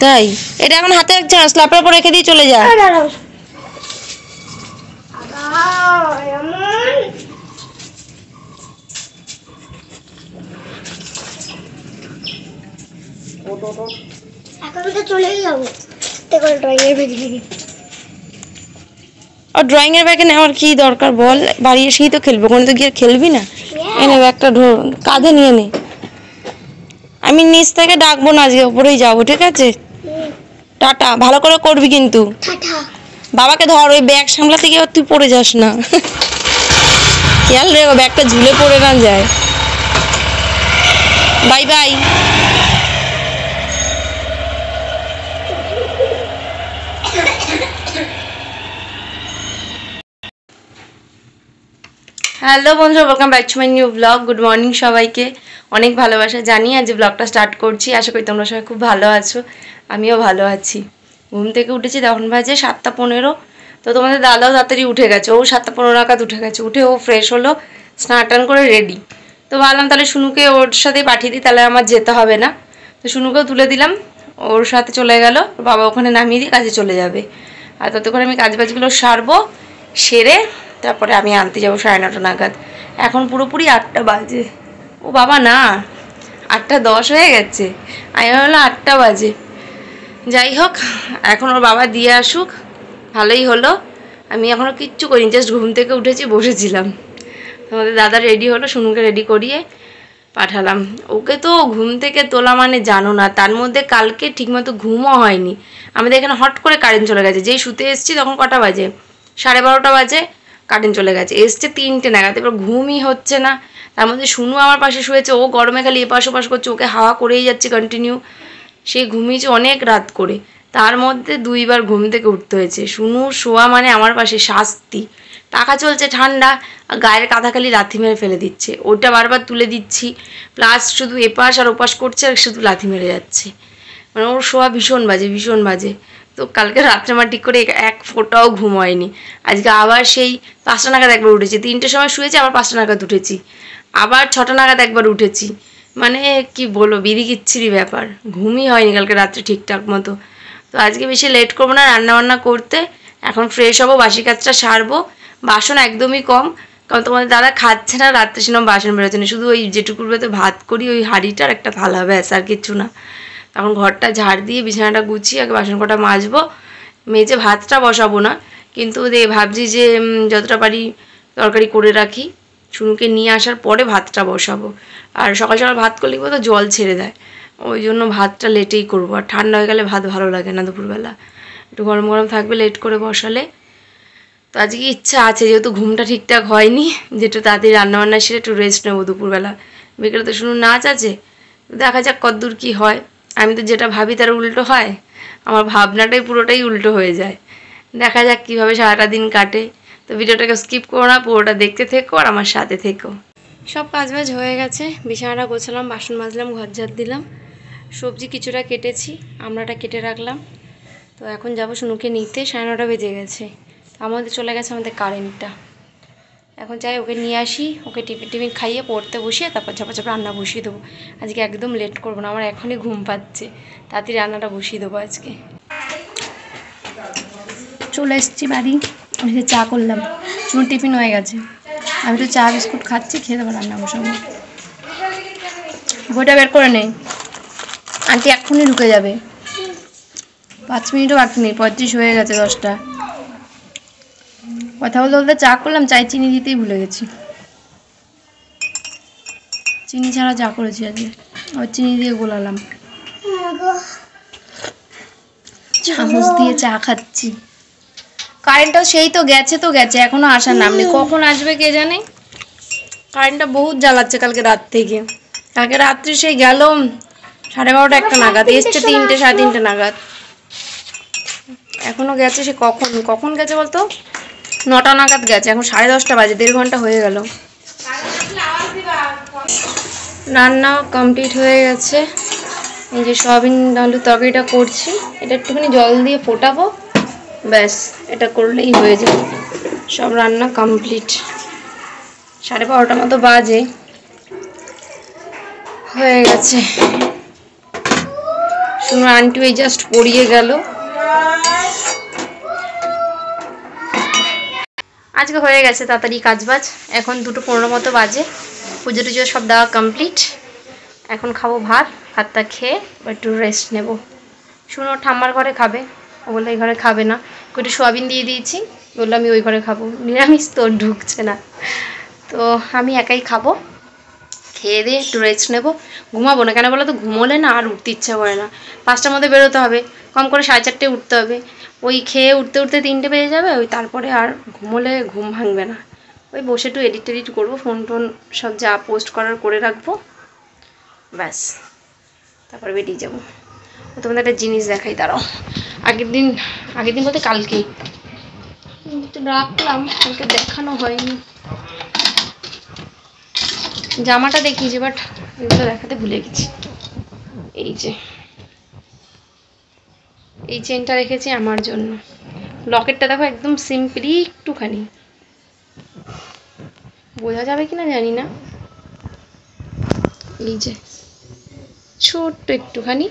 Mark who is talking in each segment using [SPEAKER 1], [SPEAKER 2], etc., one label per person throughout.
[SPEAKER 1] তাই এটা এখন হাতে রাখছে না, স্ল্যাপের উপর রেখে দিয়ে চলে যা। আর ড্রয়িং এর ব্যাগে নেওয়ার কি দরকার বল, বাড়ি এসেই তো খেলবো, ওখানে তো গিয়ে খেলবি না। এনে ব্যাগটা কাঁধে নিয়ে নে, আমি নিচ থেকে ডাকবো না, আজকে উপরেই যাবো, ঠিক আছে? টাটা, ভালো করে করবি কিন্তু। বাবাকে ধর, ওই ব্যাগ সামলাতে গিয়ে তুই পড়ে যাস না। খেয়াল রেখো ব্যাগটা ঝুলে পড়ে না যায়। Bye bye. হ্যালো বন্ধুরা, welcome back to my new blog. Good morning সবাইকে, অনেক ভালোবাসা জানিয়ে আজ ব্লগটা স্টার্ট করছি। আশা করি তোমরা সবাই খুব ভালো আছো, আমিও ভালো আছি। ঘুম থেকে উঠেছি, তখন বাজে 7:15। তো তোমাদের দাদাও তাড়াতাড়ি উঠে গেছে, ও 7:15 নাগাদ উঠে গেছে। উঠে ও ফ্রেশ হলো, স্নান টান করে রেডি। তো ভাবলাম তাহলে শুনুকে ওর সাথে পাঠিয়ে দিই, তাহলে আমার যেতে হবে না। তো শুনুকেও তুলে দিলাম, ওর সাথে চলে গেল, বাবা ওখানে নামিয়ে দিয়ে কাজে চলে যাবে। আর ততক্ষণ আমি কাজবাজগুলো সারবো, সেরে তারপরে আমি আনতে যাবো 9:30 নাগাদ। এখন পুরোপুরি 8টা বাজে। ও বাবা না, 8:10 হয়ে গেছে, আমি ভাবলাম 8টা বাজে। যাই হোক, এখন ওর বাবা দিয়ে আসুক, ভালোই হলো। আমি এখনও কিচ্ছু করিনি, জাস্ট ঘুম থেকে উঠেছি, বসেছিলাম। তোমাদের দাদা রেডি হলো, শুনুকে রেডি করিয়ে পাঠালাম। ওকে তো ঘুম থেকে তোলা মানে জানো না, তার মধ্যে কালকে ঠিকমতো ঘুমও হয়নি। আমাদের এখানে হট করে কারেন্ট চলে গেছে, যেই শুতে এসেছি তখন কটা বাজে, 12:30 বাজে, কারেন্ট চলে গেছে। এসছে 3টে নাগাদ, এবার ঘুমই হচ্ছে না। তার মধ্যে শুনু আমার পাশে শুয়েছে, ও গরমে খালি এপাশ ওপাশ করছে, ওকে হাওয়া করেই যাচ্ছে কন্টিনিউ। সে ঘুমিয়েছে অনেক রাত করে, তার মধ্যে 2বার ঘুম থেকে উঠতে হয়েছে। শুনু শোয়া মানে আমার পাশে শাস্তি। পাখা চলছে ঠান্ডা, গায়ের কাঁথা খালি লাথি মেরে ফেলে দিচ্ছে, ওটা বারবার তুলে দিচ্ছি, প্লাস শুধু এপাশ আর ওপাশ করছে আর শুধু লাথি মেরে যাচ্ছে। মানে ওর শোয়া ভীষণ বাজে, ভীষণ বাজে। তো কালকে রাত্রে আমার ঠিক করে এক ফোঁটাও ঘুম হয়নি। আজকে আবার সেই 5টা নাগাদ একবার উঠেছি, 3টের সময় শুয়েছি, আবার 5টা নাগাদ উঠেছি, আবার 6টা নাগাদ একবার উঠেছি। মানে কি বলবো, বিড়ি কিচ্ছিরি ব্যাপার, ঘুমই হয়নি কালকে রাত্রে ঠিকঠাক মতো। তো আজকে বেশি লেট করবো না রান্নাবান্না করতে, এখন ফ্রেশ হবো, বাসি কাজটা সারবো। বাসন একদমই কম, কারণ তোমাদের দাদা খাচ্ছে না, রাত্রে সেরকম বাসন বেরোচ্ছে না, শুধু ওই যেটুকুর ভেতরে ভাত করি ওই হাঁড়িটার একটা থালা, ব্যাস, আর কিচ্ছু না। তখন ঘরটা ঝাড় দিয়ে বিছানাটা গুছিয়ে আগে বাসন কটা মাজবো, মেজে ভাতটা বসাবো না, কিন্তু ভাবছি যে যতটা পারি তরকারি করে রাখি, শুনুকে নিয়ে আসার পরে ভাতটা বসাবো। আর সকাল সকাল ভাত করলে তো জল ছেড়ে দেয়, ওই জন্য ভাতটা লেটেই করবো। আর ঠান্ডা হয়ে গেলে ভাত ভালো লাগে না দুপুরবেলা, একটু গরম গরম থাকবে লেট করে বসালে। তো আজকে ইচ্ছা আছে, যেহেতু ঘুমটা ঠিকঠাক হয়নি, যেটা তাড়াতাড়ি রান্নাবান্না সেরে একটু রেস্ট নেবো দুপুরবেলা। বিকেলে তো শুনুন নাচ আছে, দেখা যাক কতদূর কী হয়। আমি তো যেটা ভাবি তার উল্টো হয়, আমার ভাবনাটাই পুরোটাই উল্টো হয়ে যায়। দেখা যাক কীভাবে সারাটা দিন কাটে। তো ভিডিওটাকে স্কিপ করো না, পুরোটা দেখতে থেকো আর আমার সাথে থেকো। সব কাজবাজ হয়ে গেছে, বিছানাটা গোছালাম, বাসন মাজলাম, ঘর ঝাড় দিলাম, সবজি কিছুটা কেটেছি, আমড়াটা কেটে রাখলাম। তো এখন যাবো শুনুকে নিতে, 9:30 বেজে গেছে। আমাদের চলে গেছে আমাদের কারেন্টটা। এখন চাই ওকে নিয়ে আসি, ওকে টিফিন খাইয়ে পড়তে বসিয়ে তারপর ঝাপাঝাপ রান্না বসিয়ে দেবো। আজকে একদম লেট করবো না, আমার এখনই ঘুম পাচ্ছে, তাড়াতাড়ি রান্নাটা বসিয়ে দেবো আজকে। চলে এসেছি বাড়ি, আমি চা করলাম, শুনুন টিফিন হয়ে গেছে, আমি তো চা বিস্কুট খাচ্ছি, খেয়ে দেবো, রান্না বসাবো। বইটা বের করে নেই, আন্টি এক্ষুনি ঢুকে যাবে, 5 মিনিটও বাকি নেই, 35 হয়ে গেছে, 10টা। কথা বলতে বলতে চা করলাম, চাই চিনি দিতেই ভুলে গেছি, চিনি ছাড়া চা করেছি আজকে, আবার চিনি দিয়ে গোলালাম, চামচ দিয়ে চা খাচ্ছি। কারেন্টটাও সেই তো গেছে, এখনো আসার নাম নেই, কখন আসবে কে জানে। কারেন্টটা বহুত জ্বালাচ্ছে কালকে রাত থেকে, কালকে রাত্রে সেই গেল 12:30 একটা নাগাদ, এসছে 3টে 3:30 নাগাদ, এখনো গেছে। সে কখন গেছে বলতো, 9টা নাগাদ গেছে, এখন 10:30 বাজে, 1.5 ঘন্টা হয়ে গেল। রান্না কমপ্লিট হয়ে গেছে, এই যে সয়াবিন আলুর তরকারিটা করছি, এটা একটুখানি জল দিয়ে ফোটাবো, ব্যাস, এটা করলেই হয়ে যাবে, সব রান্না কমপ্লিট। 12:30 মতো বাজে, হয়ে গেছে। শুনো আন্টি ওই জাস্ট পড়িয়ে গেল। আজকে হয়ে গেছে তাড়াতাড়ি কাজবাজ। এখন 2:15 মতো বাজে। পুজো টুজো সব দেওয়া কমপ্লিট। এখন খাবো ভাত। ভাতটা খেয়ে একটু রেস্ট নেব। শুনো ঠাম্মার ঘরে খাবে, ও বললো এই ঘরে খাবে না। একটু সোয়াবিন দিয়ে দিয়েছি, বললো আমি ওই ঘরে খাবো। নিরামিষ তো ঢুকছে না, তো আমি একাই খাবো। খেয়ে দিয়ে একটু রেস্ট নেবো, ঘুমাবো না। কেন বলো তো, ঘুমোলে না আর উঠতে ইচ্ছা করে না। 5টার মধ্যে বেরোতে হবে, কম করে 4:30 উঠতে হবে। ওই খেয়ে উঠতে উঠতে 3টে বেজে যাবে। ওই তারপরে আর ঘুমোলে ঘুম ভাঙবে না। ওই বসে একটু এডিট টেডিট করবো, ফোন টোন সব যা পোস্ট করার করে রাখবো, ব্যাস। তারপরে বেরিয়ে যাবো। তোমাদের একটা জিনিস দেখাই, দাঁড়াও। আগের দিন বলতে কালকে রাখলাম, কালকে দেখানো হয়নি। জামাটা দেখিয়েছি, বাট এগুলো দেখাতে ভুলে গেছি। এই যে এই চেনটা রেখেছি আমার জন্য। লকেটটা দেখো একদম সিম্পলি, একটুখানি বোঝা যাবে কিনা জানি না। এই যে ছোট্ট একটুখানি,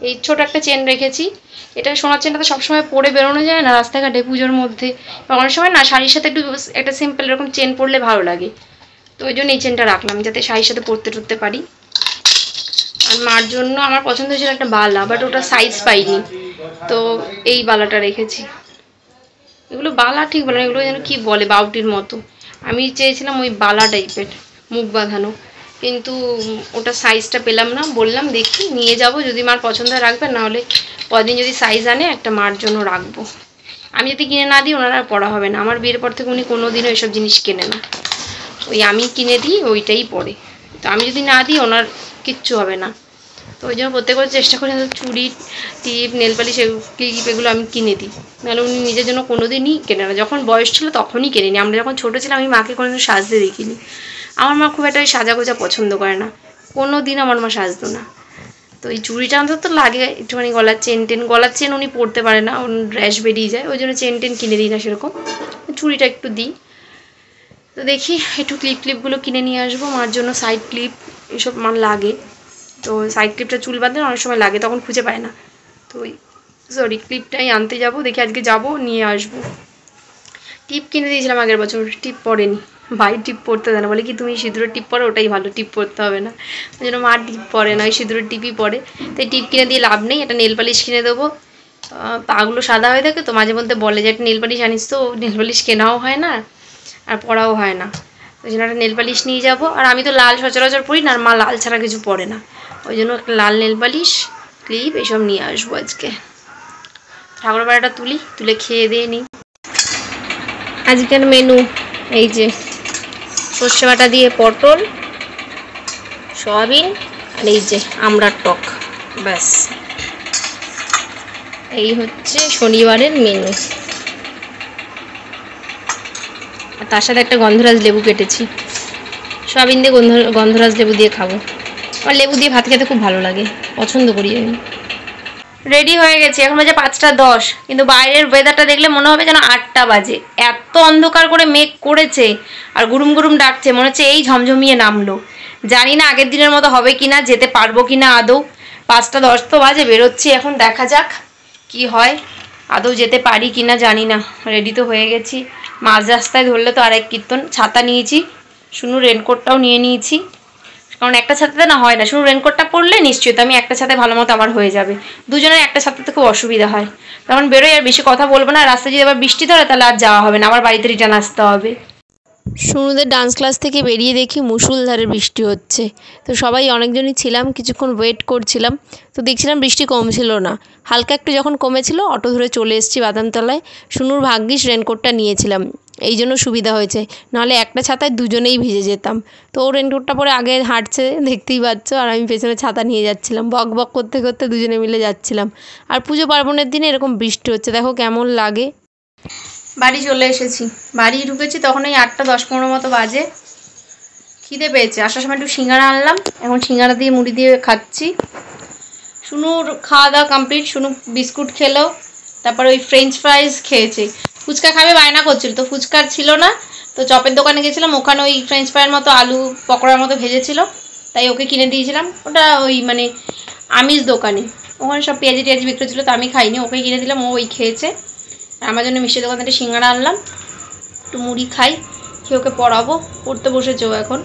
[SPEAKER 1] এই ছোট একটা চেন রেখেছি। এটা সোনার চেনটা তো সবসময় পরে বেরোনো যায় না রাস্তাঘাটে পুজোর মধ্যে, অনেক সময় না শাড়ির সাথে একটু একটা সিম্পল এরকম চেন পরলে ভালো লাগে। তো ওই জন্য এই চেনটা রাখলাম, যাতে শাড়ির সাথে পরতে টরতে পারি। আর মার জন্য আমার পছন্দ হয়েছিল একটা বালা, বাট ওটা সাইজ পাইনি, তো এই বালাটা রেখেছি। এগুলো বালা ঠিক বলে না, এগুলো যেন কী বলে বাউটির মতো। আমি চেয়েছিলাম ওই বালা টাইপের মুখ বাঁধানো, কিন্তু ওটা সাইজটা পেলাম না। বললাম দেখি নিয়ে যাব, যদি মার পছন্দ রাখবে, নাহলে কদিন যদি সাইজ আনে একটা মার জন্য রাখবো। আমি যদি কিনে না দিই ওনারা পড়া হবে না। আমার বিয়ের পর থেকে উনি কোনো দিনও এসব জিনিস কেনে না, ওই আমি কিনে দিই ওইটাই পরে। তো আমি যদি না দিই ওনার কিচ্ছু হবে না। তো ওই জন্য প্রত্যেক বছর চেষ্টা করি চুড়ি টিপ নেল পালিশ ক্লিপ এগুলো আমি কিনে দিই, নাহলে উনি নিজের জন্য কোনো দিনই কেনে না। যখন বয়স ছিল তখনই কেনেনি। আমরা যখন ছোটো ছিলাম আমি মাকে কোনোদিন সাজতে দেখিনি। আমার মা খুব একটা ওই সাজা গোজা পছন্দ করে না, কোনো দিন আমার মা সাজতো না। তো এই চুড়িটা অন্তত লাগে একটুখানি, গলার চেন উনি পরতে পারে না, ওর র্যাশ বেরিয়ে যায়, ওই জন্য চেন কিনে দিই না সেরকম, চুড়িটা একটু দিই। তো দেখি একটু ক্লিপগুলো কিনে নিয়ে আসবো মার জন্য। সাইড ক্লিপ এসব মার লাগে, তো সাইড ক্লিপটা চুল বাঁধতে অনেক সময় লাগে, তখন খুঁজে পায় না। তো ওই ক্লিপটাই আনতে যাব, দেখি আজকে যাব নিয়ে আসবো। টিপ কিনে দিয়েছিলাম আগের বছর, টিপ পরেনি। ভাই টিপ পরতে দেয় না, বলে কি তুমি সিঁদুরের টিপ পরো, ওটাই ভালো, টিপ পরতে হবে না। ওই জন্য মা টিপ পরে না, ওই সিঁদুরের টিপই পরে। তাই টিপ কিনে দিয়ে লাভ নেই, একটা নেল পালিশ কিনে দেবো। পাগুলো সাদা হয়ে থাকে তো, মাঝে মধ্যে বলে যে একটা নেল পালিশ আনিস, তো নেল পালিশ কেনাও হয় না আর পরাও হয় না। ওই জন্য একটা নেল পালিশ নিয়ে যাবো। আর আমি তো লাল সচরাচর পরি না, আর মা লাল ছাড়া কিছু পরে না, ওই জন্য একটা লাল নেল পালিশ ক্লিপ এসব নিয়ে আসবো আজকে। ঠাকুর বাড়িটা তুলে খেয়ে দিয়ে নিই। আজকের মেনু এই যে সর্ষে বাটা দিয়ে পটল, সয়াবিন, আর এই যে আমড়ার টক, ব্যাস। এই হচ্ছে শনিবারের মেনু। আর তার সাথে একটা গন্ধরাজ লেবু কেটেছি, সয়াবিন দিয়ে গন্ধরাজ লেবু দিয়ে খাবো। আমার লেবু দিয়ে ভাত খেতে খুব ভালো লাগে, পছন্দ করি আমি। রেডি হয়ে গেছি, এখন বাজে 5:10, কিন্তু বাইরের ওয়েদারটা দেখলে মনে হবে যেন 8টা বাজে। এত অন্ধকার করে মেঘ করেছে আর গুরুম গুরুম ডাকছে, মনে হচ্ছে এই ঝমঝমিয়ে নামলো। জানি না আগের দিনের মতো হবে কিনা, যেতে পারবো কিনা আদৌ। 5:10 তো বাজে, বেরোচ্ছি এখন, দেখা যাক কি হয়, আদৌ যেতে পারি কিনা জানি না। রেডি তো হয়ে গেছি, মাঝ রাস্তায় ধরলে তো আরেক কীর্তন। ছাতা নিয়েছি, শুনু রেনকোটটাও নিয়ে নিয়েছি, কারণ একটা ছাতাতে না হয় না। শুধু রেনকোটটা পরলে নিশ্চয়ই তো আমি একটা ছাতে ভালো মতো আমার হয়ে যাবে, দুজনের একটা ছাতাতে খুব অসুবিধা হয়। তখন বেরোই, আর বেশি কথা বলবো না। রাস্তায় যদি আবার বৃষ্টি ধরে তাহলে আর যাওয়া হবে না, আবার বাড়িতে রিটার্ন আসতে হবে। শুনুদের ডান্স ক্লাস থেকে বেরিয়ে দেখি মুষলধারে বৃষ্টি হচ্ছে। তো সবাই অনেকজনই ছিলাম, কিছুক্ষণ ওয়েট করছিলাম। তো দেখছিলাম বৃষ্টি কমছিল না, হালকা একটু যখন কমেছিল অটো ধরে চলে এসেছি বাদামতলায়। শুনুর ভাগ্যিস রেনকোটটা নিয়েছিলাম, এই জন্য সুবিধা হয়েছে, নাহলে একটা ছাতায় দুজনেই ভিজে যেতাম। তো ও রেনকোটটা পরে আগে হাঁটছে, দেখতেই পাচ্ছ, আর আমি পেছনে ছাতা নিয়ে যাচ্ছিলাম। বক বক করতে করতে দুজনে মিলে যাচ্ছিলাম। আর পুজো পার্বণের দিনে এরকম বৃষ্টি হচ্ছে, দেখো কেমন লাগে। বাড়ি চলে এসেছি, বাড়ি ঢুকেছি তখন ওই 8:10-15 মতো বাজে। খিদে পেয়েছে, আসার সময় একটু সিঙ্গারা আনলাম, এখন সিঙ্গারা দিয়ে মুড়ি দিয়ে খাচ্ছি। শুনুর খাওয়া দাওয়া কমপ্লিট, শুনু বিস্কুট খেলো, তারপর ওই ফ্রেঞ্চ ফ্রাইজ খেয়েছে। ফুচকা খাবে বায়না করছিল, তো ফুচকা ছিল না, তো চপের দোকানে গেছিলাম, ওখানে ওই ফ্রেঞ্চ ফ্রাইয়ের মতো আলু পকোড়ার মতো ভেজেছিল, তাই ওকে কিনে দিয়েছিলাম। ওটা ওই মানে আমিষ দোকানে,
[SPEAKER 2] ওখানে সব পেঁয়াজি টেয়াজি বিক্রি ছিল, তো আমি খাইনি, ওকে কিনে দিলাম, ও ওই খেয়েছে। আমার জন্য মিষ্টি দোকান থেকে সিঙ্গাড়া আনলাম, একটু মুড়ি খাই, খেয়ে ওকে পড়াবো, পড়তে বসেছে ও এখন।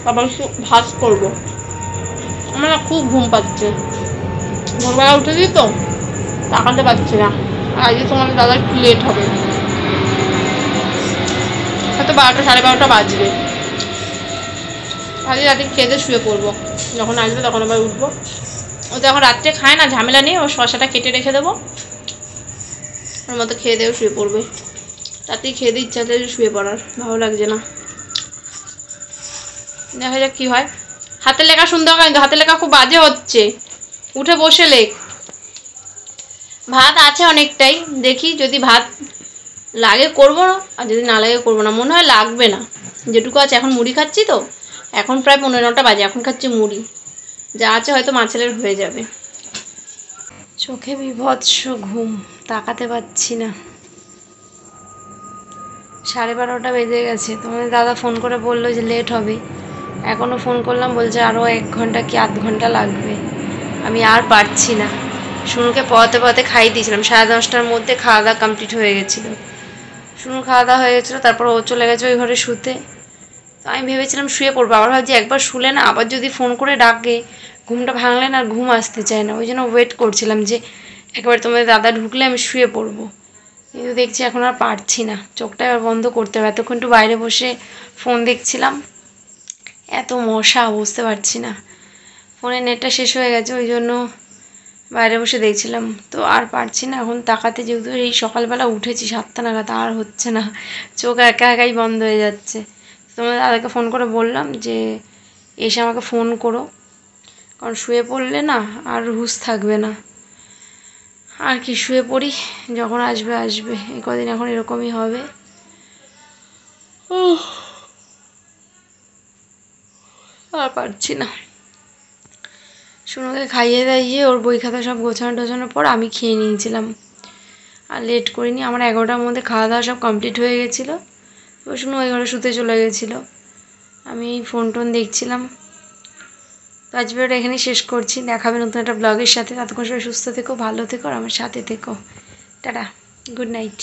[SPEAKER 2] আবার একটু ভাত করবো, আমার না খুব ঘুম পাচ্ছে, ভোরবেলা উঠে দিই তো তাকাতে পারছি না। আর আজকে তোমার দাদা একটু লেট হবে, হয়তো 12টা 12:30 বাজবে। আজকে রাতে খেতে শুয়ে পড়বো, যখন আসবে তখন আবার উঠবো। ও তো এখন রাত্রে খায় না, ঝামেলা নেই, ও শশাটা কেটে রেখে দেবো, ওর মতো খেয়ে দেও শুয়ে পড়বে। রাতেই খেয়ে দিয়ে ইচ্ছাতে শুয়ে পড়ার, ভালো লাগছে না, দেখা যাক কী হয়। হাতের লেখা শুনতে হবে, কিন্তু হাতের লেখা খুব বাজে হচ্ছে, উঠে বসে লেখ। ভাত আছে অনেকটাই, দেখি যদি ভাত লাগে করবো, আর যদি না লাগে করবো না, মনে হয় লাগবে না যেটুকু আছে। এখন মুড়ি খাচ্ছি তো, এখন প্রায় 15টা বাজে, এখন খাচ্ছি মুড়ি, যা আছে হয়তো মাছের হয়ে যাবে।
[SPEAKER 1] চোখে বিভৎস ঘুম, তাকাতে পারছি না। 12:30 বেজে গেছে, তোমাদের দাদা ফোন করে বললো যে লেট হবে, এখনও ফোন করলাম, বলছে আরও 1 ঘন্টা কি আধ ঘন্টা লাগবে। আমি আর পারছি না। শুনুকে পড়াতে পড়াতে খাইয়ে দিয়েছিলাম, 10:30টার মধ্যে খাওয়া দাওয়া কমপ্লিট হয়ে গেছিলো। শুনু খাওয়া দাওয়া হয়ে গেছিলো, তারপর ও চলে গেছে ওই ঘরে শুতে। তো আমি ভেবেছিলাম শুয়ে পড়বো, আবার ভাবছি একবার শুলে না আবার যদি ফোন করে ডাকে, ঘুমটা ভাঙলে না ঘুম আসতে চায় না, ওই জন্য ওয়েট করছিলাম যে একবার তোমাদের দাদা ঢুকলে আমি শুয়ে পড়বো। কিন্তু দেখছি এখন আর পারছি না, চোখটা এবার বন্ধ করতে হবে। এতক্ষণ একটু বাইরে বসে ফোন দেখছিলাম, এত মশা বুঝতে পারছি না, ফোনের নেটটা শেষ হয়ে গেছে, ওই জন্য বাইরে বসে দেখছিলাম। তো আর পারছি না এখন তাকাতে, যেহেতু এই সকালবেলা উঠেছি 7টা নাগাদ, আর হচ্ছে না, চোখ একা একাই বন্ধ হয়ে যাচ্ছে। তোমাদের দাদাকে ফোন করে বললাম যে এসে আমাকে ফোন করো, কারণ শুয়ে পড়লে না আর হুঁশ থাকবে না। আর কি, শুয়ে পড়ি, যখন আসবে আসবে, এই কদিন এখন এরকমই হবে। আর পারছি না। শুনুকে খাইয়ে দাইয়ে ওর বই খাতা সব গোছানো টোছানোর পর আমি খেয়ে নিয়েছিলাম, আর লেট করিনি। আমার 11টার মধ্যে খাওয়া দাওয়া সব কমপ্লিট হয়ে গেছিলো। এবার শুনু ওই ঘরে শুতে চলে গেছিলো, আমি ফোন টোন দেখছিলাম। তো আজ ভিডিওটা এখানেই শেষ করছি, দেখাবে নতুন একটা ব্লগের সাথে। ততক্ষণ সবাই সুস্থ থেকো, ভালো থেকো, আর আমার সাথে থেকো। Tata, good night.